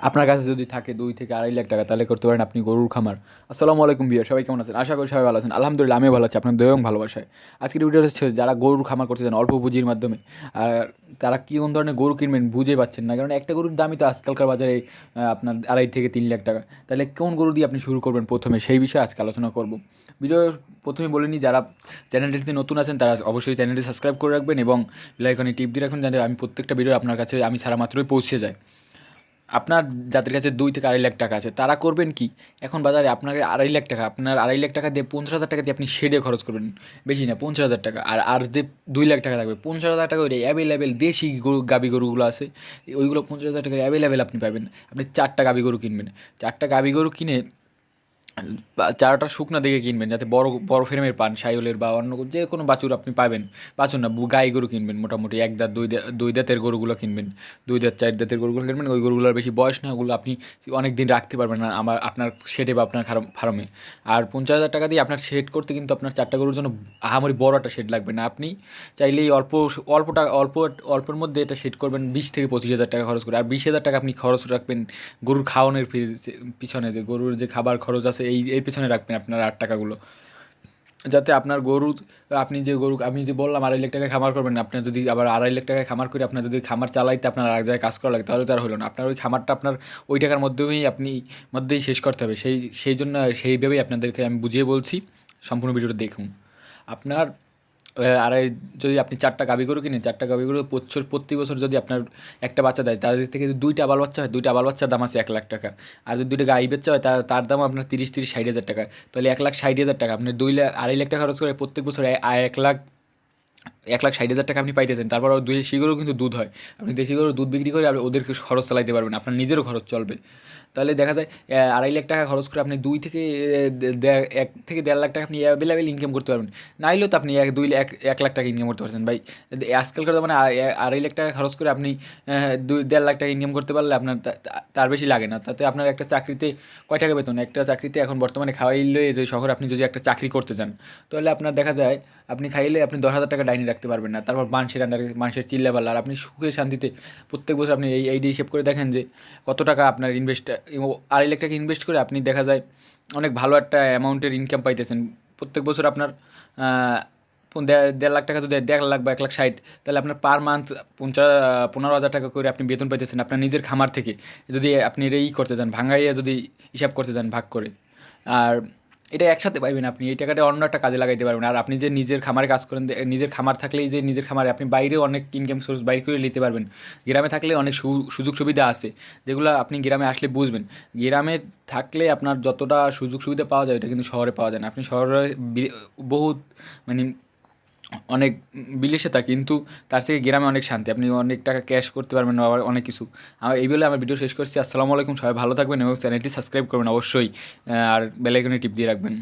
আপনার কাছে যদি থাকে 2 থেকে 2.5 লাখ টাকা তাহলে করতে পারেন আপনি গরুর খামার। আসসালামু আলাইকুম ভিউয়ার, সবাই কেমন আছেন? আশা করি সবাই ভালো আছেন। আলহামদুলিল্লাহ আমিও ভালো আছি আপনাদের দয়া এবং ভালোবাসায়। আজকের ভিডিওটা হচ্ছে যারা গরুর খামার করতে চান অল্প পুঁজির মাধ্যমে, আর তারা কোন ধরনের গরু কিনবেন বুঝে পাচ্ছেন না। কারণ একটা গরুর দামই তো আজকালকার বাজারে আপনার 2.5 থেকে 3 লাখ টাকা। তাহলে কোন গরু দিয়ে আপনি শুরু করবেন প্রথমে, সেই বিষয়ে আজকে আলোচনা করব। ভিডিওর প্রথমেই বলে নিই, যারা চ্যানেলটিতে নতুন আছেন তারা অবশ্যই চ্যানেলটি সাবস্ক্রাইব করে রাখবেন এবং বেল আইকনে টিপ দিয়ে রাখবেন, যাতে আমি প্রত্যেকটা ভিডিও আপনার কাছে আমি ছাড়া মাত্রই পৌঁছে যায়। আপনার যাদের কাছে 2 থেকে 2.5 লাখ টাকা আছে তারা করবেন কি, এখন বাজারে আপনাকে 2.5 লাখ টাকা, আপনার 2.5 লাখ টাকা দিয়ে 50,000 টাকা দিয়ে আপনি শেডে খরচ করবেন, বেশি না 50,000 টাকা। আর আর যে 2 লাখ টাকা থাকবে, 50,000 টাকা ওইটা অ্যাভেলেবেল দেশি গরু গাবি গরুগুলো আছে, ওইগুলো 50,000 টাকা অ্যাভেলেবেল আপনি পাবেন। আপনি 4টা গাবি গরু কিনবেন, 4টা গাবি গরু কিনে চারাটা শুকনা দেখে কিনবেন, যাতে বড় বড় ফ্রেমের পান, সাইওলের বা অন্য যে কোনো বাছুর আপনি পাবেন। বাছুর না, গাই গরু কিনবেন, মোটামুটি 1 দাঁত 2 দাঁতের গরুগুলো কিনবেন, 2 দাঁত 4 দাঁতের গরুগুলো কিনবেন। ওই গরুগুলোর বেশি বয়স না, ওগুলো আপনি অনেক দিন রাখতে পারবেন না আপনার শেডে বা আপনার ফার্মে। আর 50,000 টাকা দিয়ে আপনার শেড করতে কিন্তু আপনার 4টা গরুর জন্য আহামরি বড় একটা শেড লাগবে না। আপনি চাইলেই অল্পের মধ্যে এটা শেড করবেন 20 থেকে 25,000 টাকা খরচ করে। আর 20,000 টাকা আপনি খরচ রাখবেন গরুর খাওয়ানোর পিছনে, যে গরুর যে খাবার খরচ আছে এই পিছনে রাখবেন আপনার 8 টাকাগুলো, যাতে আপনার গরু, আমি যে বললাম 2.5 লাখ টাকায় খামার করবেন, আপনার যদি আবার 2.5 লাখ টাকায় খামার করে আপনার যদি খামার চালাইতে আপনার আর এক জায়গায় কাজ করা লাগে, তাহলে তো আর হলো না। আপনার ওই খামারটা আপনার ওই টাকার মধ্যেই শেষ করতে হবে। সেই জন্য সেইভাবেই আপনাদেরকে আমি বুঝিয়ে বলছি, সম্পূর্ণ ভিডিওটা দেখুন। আপনার আর যদি আপনি 4টা গাভী গরু কিনেন, 4টা গাভী গরু প্রতি বছর যদি আপনার একটা বাচ্চা দেয়, তাদের থেকে যদি 2টা আবাল বাচ্চা হয়, 2টা আবাল বাচ্চার দাম আছে 1 লাখ টাকা। আর যদি 2টা গাই বাচ্চা হয় তার দাম আপনার 30-60 হাজার টাকা। তাহলে 1,60,000 টাকা আপনি 2.5 লাখ টাকা খরচ করে প্রত্যেক বছর 1,60,000 টাকা আপনি পাইতেছেন। তারপর দেশি গরু কিন্তু দুধ হয়, আপনি দেশি গরুর দুধ বিক্রি করে ওদেরকে খরচ চালাইতে পারবেন, আপনার নিজেরও খরচ চলবে। তাহলে দেখা যায় 2.5 লাখ টাকা খরচ করে আপনি 1 থেকে 1.5 লাখ টাকা আপনি অ্যাভেলেবেল ইনকাম করতে পারবেন। নাইলেও তো আপনি 1 লাখ টাকা ইনকাম করতে পারছেন ভাই। আজকালকার মানে 2.5 লাখ টাকা খরচ করে আপনি 1.5 লাখ টাকা ইনকাম করতে পারলে আপনার তার বেশি লাগে না। তাতে আপনার একটা চাকরিতে কয় টাকা বেতন, একটা চাকরিতে এখন বর্তমানে খাওয়াইলে যে শহরে আপনি যদি একটা চাকরি করতে চান, তাহলে আপনার দেখা যায় আপনি খাইলে আপনি 10,000 টাকা ডাইনি রাখতে পারবেন না। তারপর মানুষের চিল্লাপাল্লা, আর আপনি সুখে শান্তিতে প্রত্যেক বছর আপনি এই হিসেব করে দেখেন যে কত টাকা আপনার 2.5 লাখ টাকা ইনভেস্ট করে আপনি দেখা যায় অনেক ভালো একটা অ্যামাউন্টের ইনকাম পাইতেছেন। প্রত্যেক বছর আপনার 1.5 লাখ টাকা যদি 1.5 লাখ বা 1,60,000, তাহলে আপনার পার মান্থ 15,000 টাকা করে আপনি বেতন পাইতেছেন আপনার নিজের খামার থেকে। যদি আপনি এটা করতে চান, ভাঙাইয়া যদি হিসাব করতে চান ভাগ করে, আর এটা একসাথে পাইবেন। আপনি এই টাকাটা অন্য একটা কাজে লাগাইতে পারবেন। আর আপনি যে নিজের খামারে কাজ করেন, নিজের খামার থাকলেই যে নিজের খামারে আপনি বাইরেও অনেক ইনকাম সোর্স বাইর করে নিতে পারবেন। গ্রামে থাকলে অনেক সুযোগ সুবিধা আছে, যেগুলো আপনি গ্রামে আসলে বুঝবেন। গ্রামে থাকলে আপনার যতটা সুযোগ সুবিধা পাওয়া যায়, এটা কিন্তু শহরে পাওয়া যায় না। আপনি শহরে বহুত মানে অনেক বিলাসিতা, কিন্তু তার থেকে গ্রামে অনেক শান্তি, আপনি অনেক টাকা ক্যাশ করতে পারবেন, আবার অনেক কিছু। এই বলে আমার ভিডিও শেষ করছি। আসসালামু আলাইকুম, সবাই ভালো থাকবেন এবং চ্যানেলটি সাবস্ক্রাইব করবেন অবশ্যই, আর বেল আইকনে টিপ দিয়ে রাখবেন।